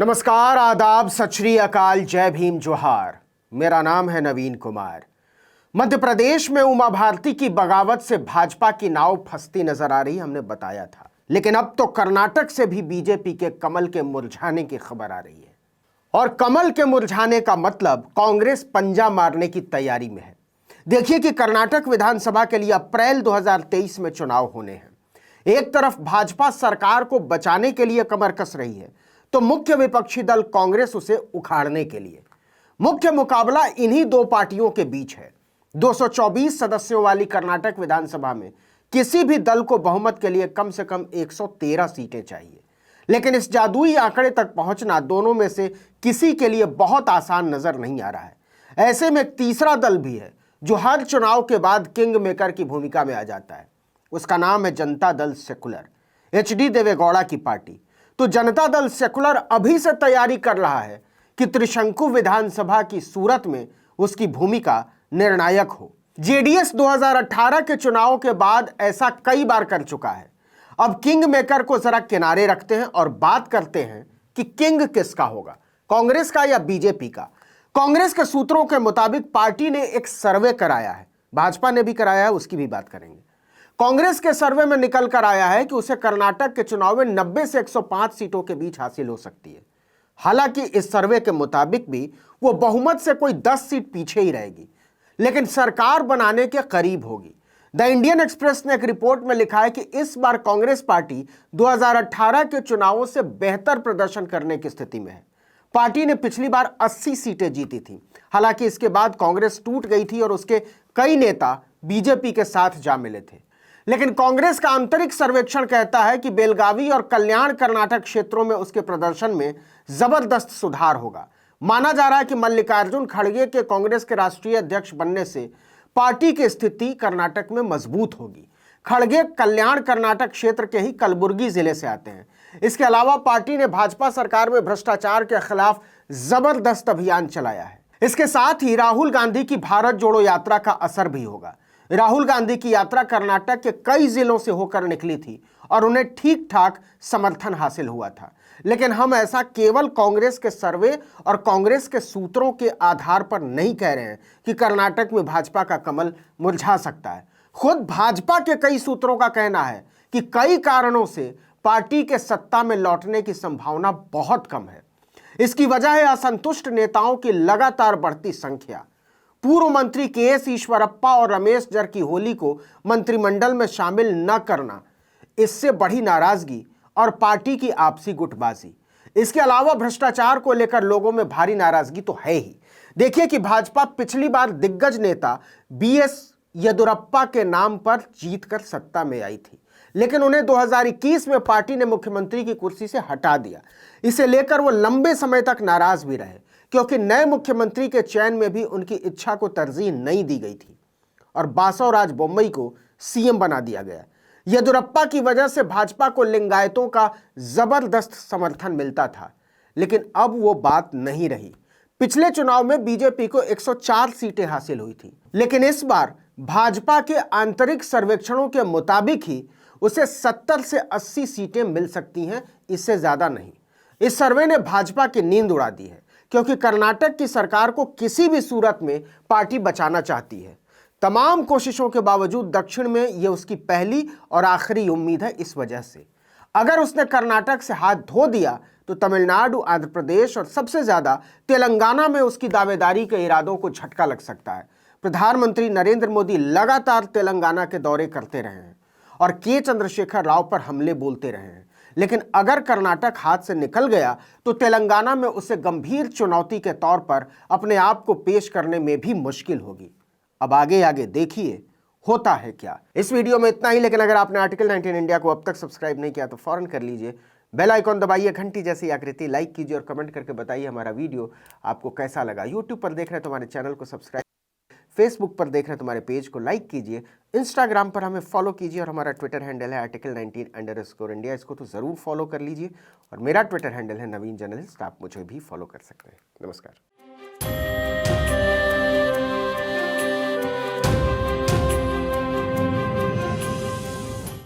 नमस्कार, आदाब, सत श्री अकाल, जय भीम, जोहार। मेरा नाम है नवीन कुमार। मध्य प्रदेश में उमा भारती की बगावत से भाजपा की नाव फंसती नजर आ रही, हमने बताया था। लेकिन अब तो कर्नाटक से भी बीजेपी के कमल के मुरझाने की खबर आ रही है। और कमल के मुरझाने का मतलब कांग्रेस पंजा मारने की तैयारी में है। देखिए कि कर्नाटक विधानसभा के लिए अप्रैल 2023 में चुनाव होने हैं। एक तरफ भाजपा सरकार को बचाने के लिए कमर कस रही है, तो मुख्य विपक्षी दल कांग्रेस उसे उखाड़ने के लिए। मुख्य मुकाबला इन्हीं दो पार्टियों के बीच है। 224 सदस्यों वाली कर्नाटक विधानसभा में किसी भी दल को बहुमत के लिए कम से कम 113 सीटें चाहिए। लेकिन इस जादुई आंकड़े तक पहुंचना दोनों में से किसी के लिए बहुत आसान नजर नहीं आ रहा है। ऐसे में एक तीसरा दल भी है जो हर चुनाव के बाद किंग मेकर की भूमिका में आ जाता है। उसका नाम है जनता दल सेकुलर, एचडी देवेगौड़ा की पार्टी। तो जनता दल सेकुलर अभी से तैयारी कर रहा है कि त्रिशंकु विधानसभा की सूरत में उसकी भूमिका निर्णायक हो। जेडीएस 2018 के चुनाव के बाद ऐसा कई बार कर चुका है। अब किंग मेकर को जरा किनारे रखते हैं और बात करते हैं कि किंग किसका होगा, कांग्रेस का या बीजेपी का। कांग्रेस के सूत्रों के मुताबिक पार्टी ने एक सर्वे कराया है, भाजपा ने भी कराया है, उसकी भी बात करेंगे। कांग्रेस के सर्वे में निकल कर आया है कि उसे कर्नाटक के चुनाव में 90 से 105 सीटों के बीच हासिल हो सकती है। हालांकि इस सर्वे के मुताबिक भी वो बहुमत से कोई 10 सीट पीछे ही रहेगी, लेकिन सरकार बनाने के करीब होगी। द इंडियन एक्सप्रेस ने एक रिपोर्ट में लिखा है कि इस बार कांग्रेस पार्टी 2018 के चुनावों से बेहतर प्रदर्शन करने की स्थिति में है। पार्टी ने पिछली बार 80 सीटें जीती थी। हालांकि इसके बाद कांग्रेस टूट गई थी और उसके कई नेता बीजेपी के साथ जा मिले थे। लेकिन कांग्रेस का आंतरिक सर्वेक्षण कहता है कि बेलगावी और कल्याण कर्नाटक क्षेत्रों में उसके प्रदर्शन में जबरदस्त सुधार होगा। माना जा रहा है कि मल्लिकार्जुन खड़गे के कांग्रेस के राष्ट्रीय अध्यक्ष बनने से पार्टी की स्थिति कर्नाटक में मजबूत होगी। खड़गे कल्याण कर्नाटक क्षेत्र के ही कलबुर्गी जिले से आते हैं। इसके अलावा पार्टी ने भाजपा सरकार में भ्रष्टाचार के खिलाफ जबरदस्त अभियान चलाया है। इसके साथ ही राहुल गांधी की भारत जोड़ो यात्रा का असर भी होगा। राहुल गांधी की यात्रा कर्नाटक के कई जिलों से होकर निकली थी और उन्हें ठीक ठाक समर्थन हासिल हुआ था। लेकिन हम ऐसा केवल कांग्रेस के सर्वे और कांग्रेस के सूत्रों के आधार पर नहीं कह रहे हैं कि कर्नाटक में भाजपा का कमल मुरझा सकता है। खुद भाजपा के कई सूत्रों का कहना है कि कई कारणों से पार्टी के सत्ता में लौटने की संभावना बहुत कम है। इसकी वजह है असंतुष्ट नेताओं की लगातार बढ़ती संख्या। पूर्व मंत्री के.एस. ईश्वरप्पा और रमेश जरकीहोली को मंत्रिमंडल में शामिल न करना, इससे बढ़ी नाराजगी और पार्टी की आपसी गुटबाजी। इसके अलावा भ्रष्टाचार को लेकर लोगों में भारी नाराजगी तो है ही। देखिए कि भाजपा पिछली बार दिग्गज नेता बी.एस. येदुरप्पा के नाम पर जीतकर सत्ता में आई थी, लेकिन उन्हें 2021 में पार्टी ने मुख्यमंत्री की कुर्सी से हटा दिया। इसे लेकर वो लंबे समय तक नाराज भी रहे, क्योंकि नए मुख्यमंत्री के चयन में भी उनकी इच्छा को तरजीह नहीं दी गई थी और बासवराज बोम्मई को सीएम बना दिया गया। येदुरप्पा की वजह से भाजपा को लिंगायतों का जबरदस्त समर्थन मिलता था, लेकिन अब वो बात नहीं रही। पिछले चुनाव में बीजेपी को 104 सीटें हासिल हुई थी, लेकिन इस बार भाजपा के आंतरिक सर्वेक्षणों के मुताबिक ही उसे 70 से 80 सीटें मिल सकती हैं, इससे ज्यादा नहीं। इस सर्वे ने भाजपा की नींद उड़ा दी है, क्योंकि कर्नाटक की सरकार को किसी भी सूरत में पार्टी बचाना चाहती है। तमाम कोशिशों के बावजूद दक्षिण में यह उसकी पहली और आखिरी उम्मीद है। इस वजह से अगर उसने कर्नाटक से हाथ धो दिया तो तमिलनाडु, आंध्र प्रदेश और सबसे ज्यादा तेलंगाना में उसकी दावेदारी के इरादों को झटका लग सकता है। प्रधानमंत्री नरेंद्र मोदी लगातार तेलंगाना के दौरे करते रहे हैं और के चंद्रशेखर राव पर हमले बोलते रहे हैं। लेकिन अगर कर्नाटक हाथ से निकल गया तो तेलंगाना में उसे गंभीर चुनौती के तौर पर अपने आप को पेश करने में भी मुश्किल होगी। अब आगे आगे देखिए होता है क्या। इस वीडियो में इतना ही, लेकिन अगर आपने आर्टिकल 19 इंडिया को अब तक सब्सक्राइब नहीं किया तो फौरन कर लीजिए। बेल आइकॉन दबाइए, घंटी जैसी आकृति लाइक कीजिए और कमेंट करके बताइए हमारा वीडियो आपको कैसा लगा। यूट्यूब पर देख रहे हैं तो हमारे चैनल को सब्सक्राइब, फेसबुक पर देख रहे हैं तो हमारे पेज को लाइक कीजिए, इंस्टाग्राम पर हमें फॉलो कीजिए और हमारा ट्विटर हैंडल है आर्टिकल 19_इंडिया। इसको तो ज़रूर फॉलो कर लीजिए। और मेरा ट्विटर हैंडल है नवीन जर्नलिस्ट, आप मुझे भी फॉलो कर सकते हैं। नमस्कार।